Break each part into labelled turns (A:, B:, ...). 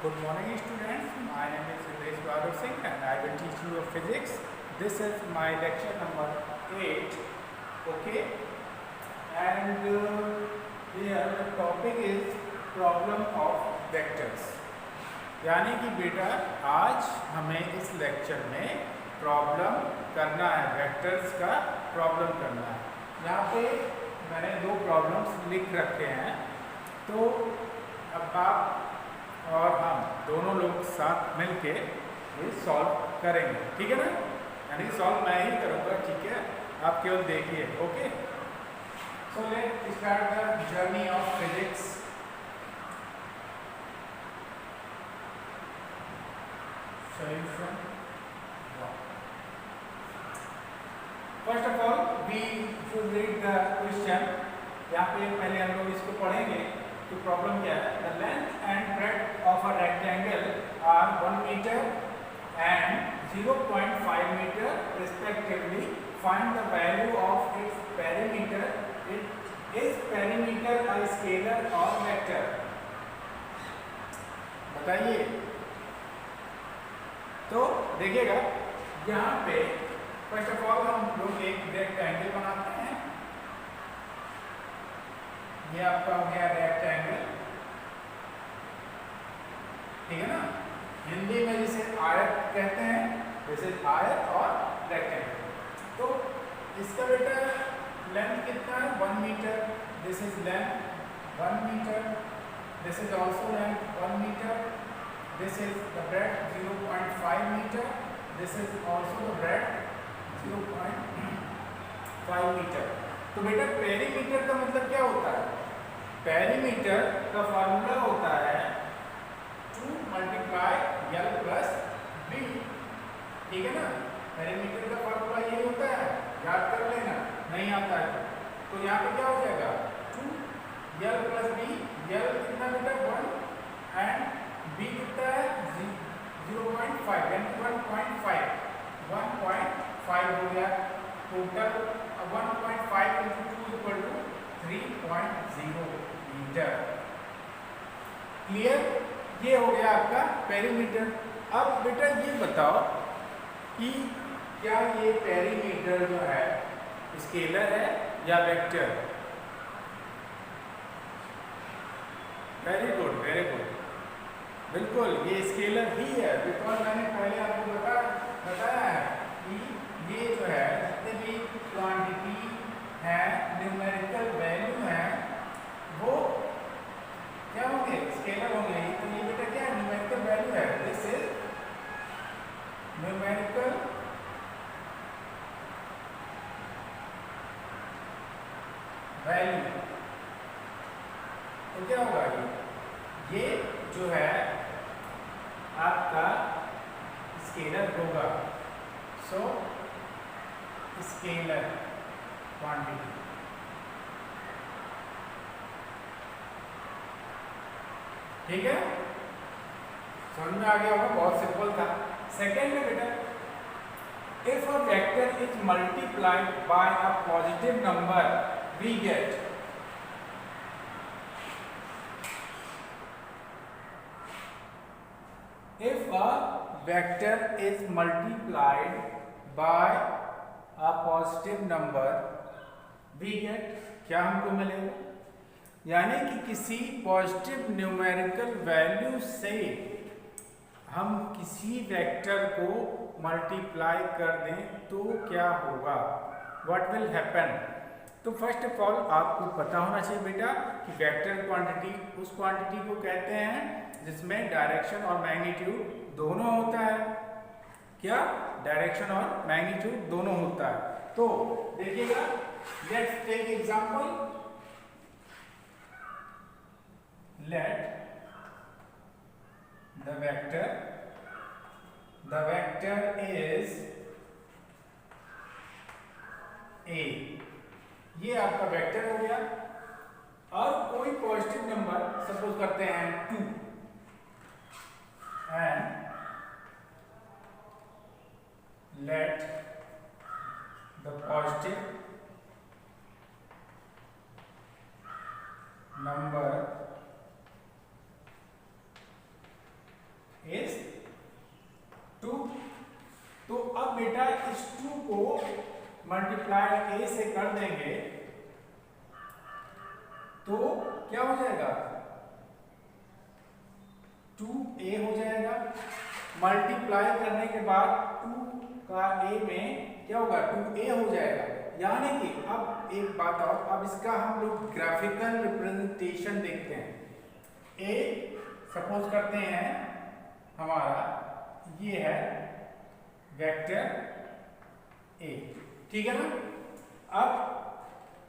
A: Good morning students, my name is Hitesh Bahadur Singh and I will teach you physics. This is my lecture number 8, okay, and here the topic is problem of vectors. यानी कि बेटा आज हमें इस lecture में problem करना है, vectors का प्रॉब्लम करना है। यहाँ पे मैंने दो प्रॉब्लम्स लिख रखे हैं, तो अब आप और हम दोनों लोग साथ मिलके ये सॉल्व करेंगे, ठीक है ना। यानी सॉल्व मैं ही करूँगा, ठीक है, आप केवल देखिए, okay. So let start the journey of physics. Solution 1. First of all, we should read the question. यहाँ पे पहले हम लोग इसको पढ़ेंगे कि प्रॉब्लम क्या है। The length and breadth of a rectangle are 1 meter and 0.5 meter respectively. Find the value of its perimeter. Is perimeter a scalar or vector? बताइए। तो देखिएगा यहाँ पे फर्स्ट ऑफ ऑल हम लोग एक रेक्टेंगल बनाते हैं। ये आपका हो गया रेक्टेंगल, ठीक है ना। हिंदी में जिसे आयत कहते हैं, जैसे आयत और रेक्टेंगल। तो इसका बेटा लेंथ कितना है? 1 metre. This is length 1 metre. This is also length 1 metre. This is the breadth 0.5 meter. This is also the breadth 0.5 meter. तो बेटा पेरीमीटर का मतलब क्या होता है? पेरीमीटर का फॉर्मूला होता है 2 × L + B, ठीक है ना। पेरीमीटर का फॉर्मूला ये होता है, याद कर लेना, नहीं आता है तो यहाँ पे क्या हो जाएगा 2L + B। L कितना बेटा 1 एंड B कितना है 0.5 यानी 1.5 हो गया टोटल। 1.5 × 2 = 3.0 मीटर। क्लियर? ये हो गया आपका पेरीमीटर। अब बेटा ये बताओ कि क्या ये पेरीमीटर जो है स्केलर है या vector? Very good, very good, बिल्कुल ये स्केलर ही है। बिकॉज मैंने पहले आपको बताया है कि ये जो है जितने भी क्वांटिटी है, न्यूमेरिकल वैल्यू है, वो क्या होंगे? स्केलर होंगे। तो ये बेटा क्या है? न्यूमेरिकल वैल्यू है। This is numerical value. तो क्या होगा ये जो है आपका स्केलर होगा। सो स्केलर क्वांटिटी, ठीक है, समझ में आ गया होगा, बहुत सिंपल था। सेकेंड में बेटा if a vector is multiplied by a positive number we get if a vector is multiplied by a positive number we get, क्या हमको मिलेगा? यानी कि किसी पॉजिटिव न्यूमेरिकल वैल्यू से हम किसी वेक्टर को मल्टीप्लाई कर दें तो क्या होगा? What will happen? तो फर्स्ट ऑफ ऑल आपको पता होना चाहिए बेटा कि वेक्टर क्वांटिटी उस क्वांटिटी को कहते हैं जिसमें डायरेक्शन और मैग्नीट्यूड दोनों होता है। क्या? डायरेक्शन और मैग्नीट्यूड दोनों होता है। तो देखिएगा, let's take example. Let the vector is A. ये आपका वेक्टर हो गया और कोई पॉजिटिव नंबर सपोज करते हैं 2 and let the positive number multiply A से कर देंगे तो क्या हो जाएगा, 2a हो जाएगा। मल्टीप्लाई करने के बाद 2 का a में क्या होगा, 2a हो जाएगा। यानी कि अब एक बात और, अब इसका हम लोग ग्राफिकल रिप्रेजेंटेशन देखते हैं। a सपोज करते हैं हमारा ये है वेक्टर a, ठीक है ना। अब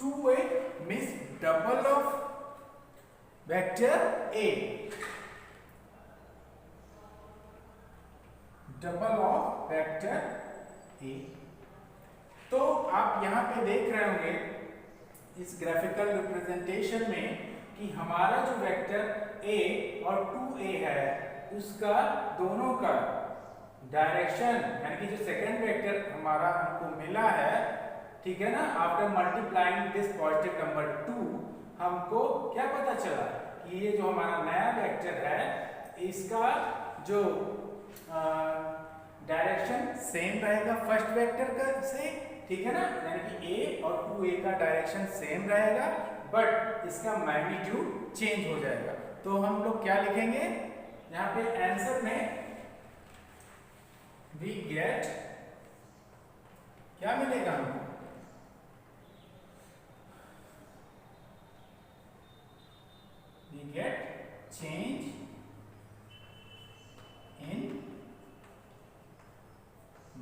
A: 2a means double of vector a, double of vector a। तो आप यहां पे देख रहे होंगे इस ग्राफिकल रिप्रेजेंटेशन में कि हमारा जो वेक्टर a और 2a है उसका दोनों का डायरेक्शन, यानी कि जो सेकंड वेक्टर हमारा हमको मिला है, ठीक है ना, after multiplying this positive number 2, हमको क्या पता चला कि ये जो हमारा नया वेक्टर है इसका जो डायरेक्शन सेम रहेगा फर्स्ट वेक्टर का से, ठीक है ना, यानी कि a और 2a का डायरेक्शन सेम रहेगा बट इसका मैग्नीट्यूड चेंज हो जाएगा। तो हम लोग क्या लिखेंगे यहाँ पे आंसर में, वी गेट, क्या मिलेगा हमको, we get change in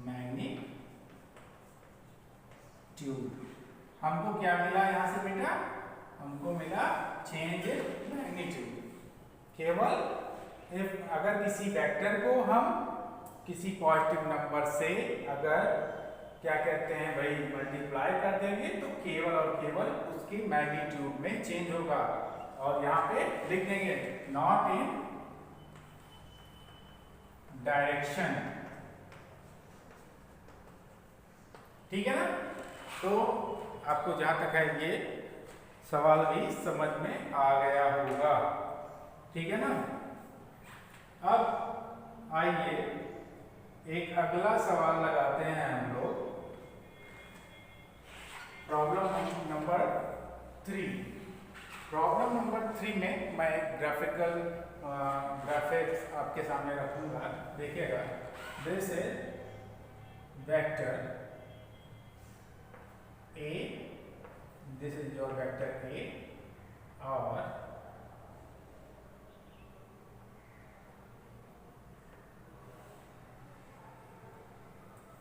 A: magnitude. हमको क्या मिला यहां से बेटा, हमको मिला चेंज इन मैग्नीट्यूड। केवल अगर किसी वेक्टर को हम किसी पॉजिटिव नंबर से अगर क्या कहते हैं भाई मल्टीप्लाई कर देंगे तो केवल और केवल उसकी मैग्नीट्यूड में चेंज होगा। और यहाँ पे लिख देंगे नॉट इन डायरेक्शन, ठीक है ना। तो आपको जहां तक है ये सवाल भी समझ में आ गया होगा, ठीक है ना। अब आइए एक अगला सवाल लगाते हैं हम लोग, प्रॉब्लम नंबर 3। प्रॉब्लम नंबर 3 में मैं ग्राफिकल ग्राफिक्स आपके सामने रखूंगा, देखिएगा। This is vector a, this is your vector a, और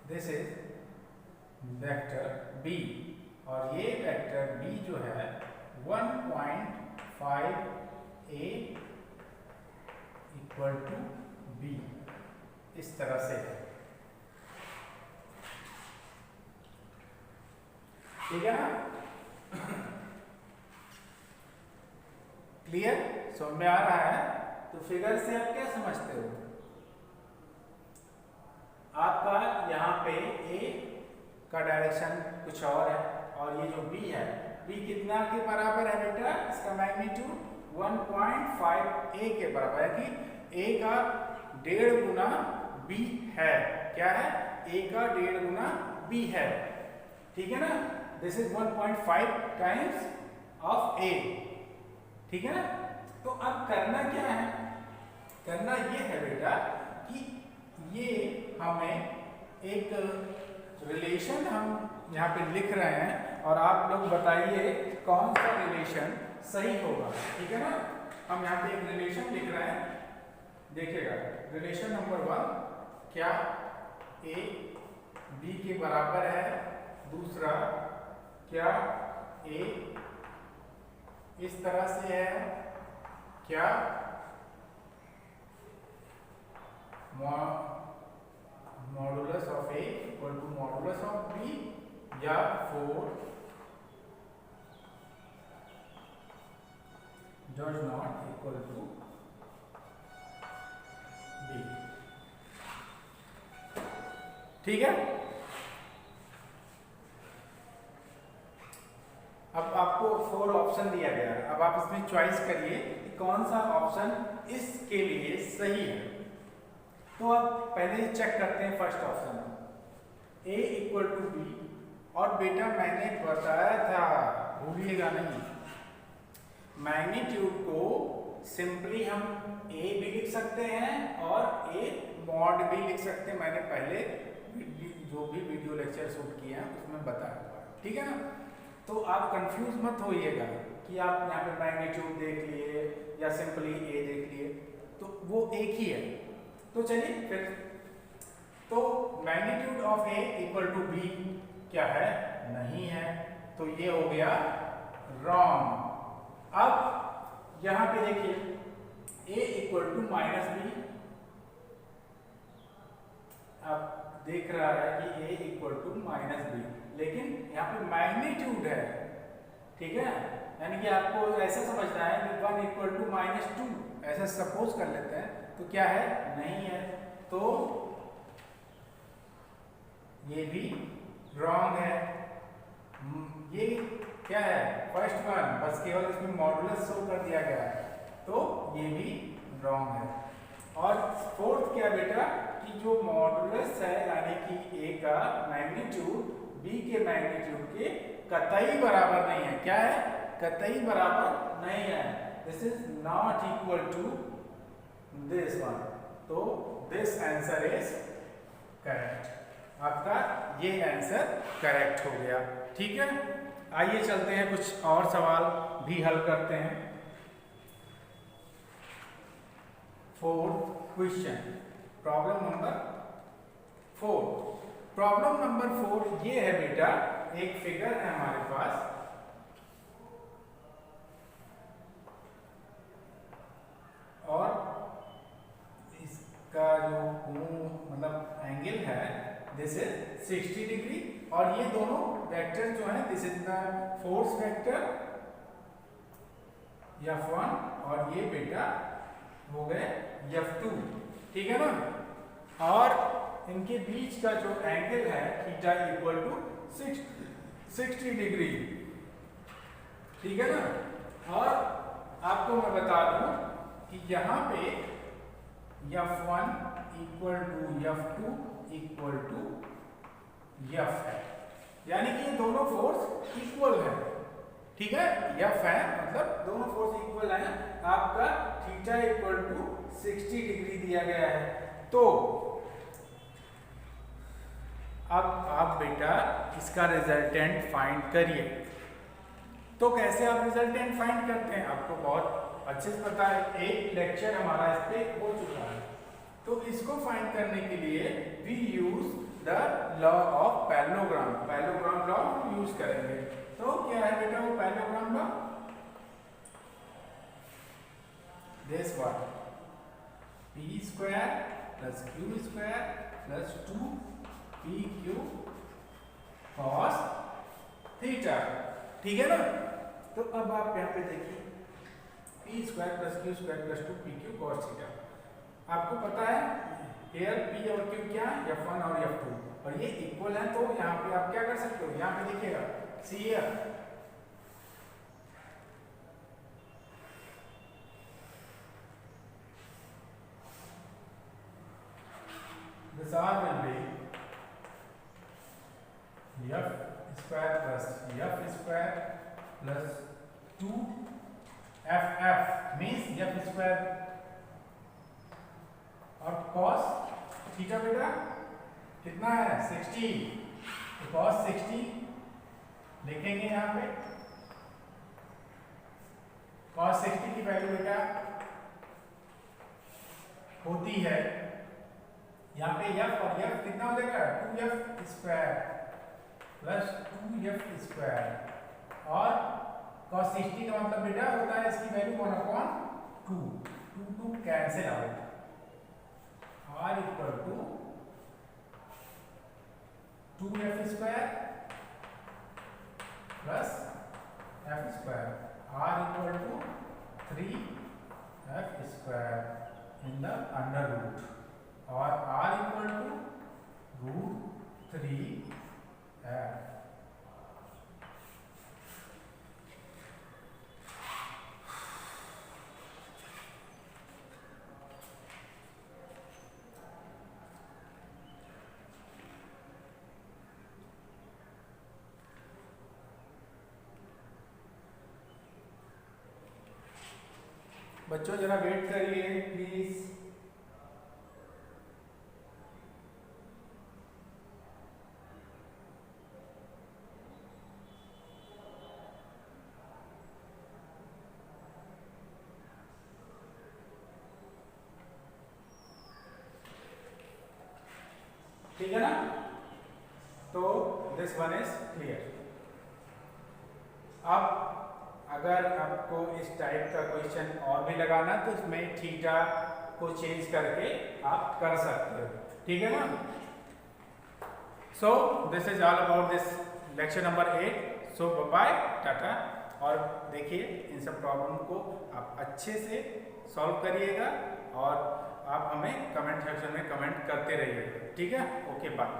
A: this is vector b, और ये वेक्टर b जो है 1.5 a इक्वल टू b, इस तरह से है, ठीक है ना। क्लियर, समझ में आ रहा है। तो फिगर से आप क्या समझते हो, आपका यहाँ पे a का डायरेक्शन कुछ और है और ये जो b है, b कितना के बराबर है बेटा, इसका मैग्नीट्यूड 1.5 a के बराबर है कि a का 1.5 गुना b है। क्या है, a का 1.5 गुना b है, ठीक है ना। This is 1.5 times of a, ठीक है ना। तो अब करना क्या है, करना ये है बेटा कि ये हमें एक रिलेशन हम यहाँ पे लिख रहे हैं और आप लोग बताइए कौन सा रिलेशन सही होगा, ठीक है ना। हम यहाँ पे एक रिलेशन लिख रहे हैं, देखिएगा। रिलेशन नंबर 1, क्या a b के बराबर है, दूसरा क्या a इस तरह से है, क्या modulus of a equal to modulus of b, या 4 does not equal to b, ठीक है। अब आपको 4 ऑप्शन दिया गया है, अब आप इसमें चॉइस करिए कि कौन सा ऑप्शन इसके लिए सही है। तो अब पहले चेक करते हैं first option, a equal to b, और बेटा मैंने बताया था, भूलिएगा नहीं, मैग्नीट्यूड को सिंपली हम ए भी लिख सकते हैं और ए मॉड भी लिख सकते हैं। मैंने पहले जो भी वीडियो लेक्चर शूट किए हैं उसमें बताया हुआ है, ठीक है ना। तो आप कंफ्यूज मत होइएगा कि आप यहाँ पे मैग्नीट्यूड देख लिए या सिंपली ए देख लिए, तो वो एक ही है। तो चलिए फिर, तो magnitude of A equal to B क्या है, नहीं है, तो ये हो गया रॉन्ग। अब यहां पे देखिए a equal to minus B, अब देख रहा है कि a equal to minus B, लेकिन यहाँ पे मैग्नीट्यूड है, ठीक है, यानी कि आपको ऐसा समझना है कि 1 इक्वल टू माइनस 2 ऐसा सपोज कर लेते हैं, तो क्या है, नहीं है, तो ये भी रॉन्ग है। ये क्या है, फर्स्ट वन, बस केवल इसमें मॉडुलस शो कर दिया गया है, तो ये भी रॉन्ग है। और फोर्थ क्या बेटा, कि जो मॉडुलस है यानी कि ए का मैग्नीट्यूड बी के मैग्नीट्यूड के कतई बराबर नहीं है। क्या है, कतई बराबर नहीं है, this is not equal to this one, तो दिस आंसर इज करेक्ट। आपका ये आंसर करेक्ट हो गया, ठीक है। आइए चलते हैं, कुछ और सवाल भी हल करते हैं। Fourth question, problem number 4। Problem number 4 ये है बेटा, एक फिगर है हमारे पास, और इसका जो मतलब एंगल है दिस इज 60 डिग्री, और ये दोनों वेक्टर जो है this is the force vector F1 और ये बेटा हो गए F2, ठीक है ना। और इनके बीच का जो एंगल है थीटा इक्वल टू 60 डिग्री, ठीक है ना। और आपको मैं बता दूं कि यहाँ पे F1 equal to F2 equal to F है, यानी कि ये दोनों फोर्स इक्वल है, ठीक है। F है मतलब दोनों फोर्स इक्वल है। आपका थीटा इक्वल टू 60 डिग्री दिया गया है, तो अब आप बेटा इसका रिजल्टेंट फाइंड करिए। तो कैसे आप रिजल्टेंट फाइंड करते हैं, आपको बहुत अच्छे से पता है, एक लेक्चर हमारा इस पे हो चुका है। तो इसको फाइंड करने के लिए we use the law of parallelogram, parallelogram law हम यूज करेंगे। तो क्या है बेटा वो parallelogram law, this one, p square plus q square plus 2pq cos theta, ठीक है ना। तो अब आप यहाँ पे देखिए p square plus q square plus 2pq cos theta, आपको पता है here p और q क्या, F1 और F2, और ये इक्वल है, तो यहाँ पे आप क्या कर सकते हो, यहाँ पे देखिएगा सी here this r will be F square plus F square plus 2FF means F square, और cos थीटा बेटा कितना है 60, तो cos 60 लिखेंगे यहाँ पे। cos 60 की वैल्यू बेटा होती है यहाँ पे F, और F कितना हो जाएगा 2F square plus 2F square, और cos 60 का मतलब बेटा होता है इसकी value 1/2, 2 cancel out, r equal to 2F square plus F square, r equal to 3F square in the under root, और r इक्वल टू √3f। बच्चों जरा वेट करिए प्लीज। ठीक है ना? तो दिस वन इज क्लियर। अब अगर आपको इस टाइप का क्वेश्चन और भी लगाना तो इसमें थीटा को चेंज करके आप कर सकते हो। ठीक है ना? So this is all about this lecture number 8। So bye टाटा। और देखिए इन सब प्रॉब्लम को आप अच्छे से सॉल्व करिएगा और आप हमें कमेंट सेक्शन में कमेंट करते रहिएगा। ठीक है? Okay bye.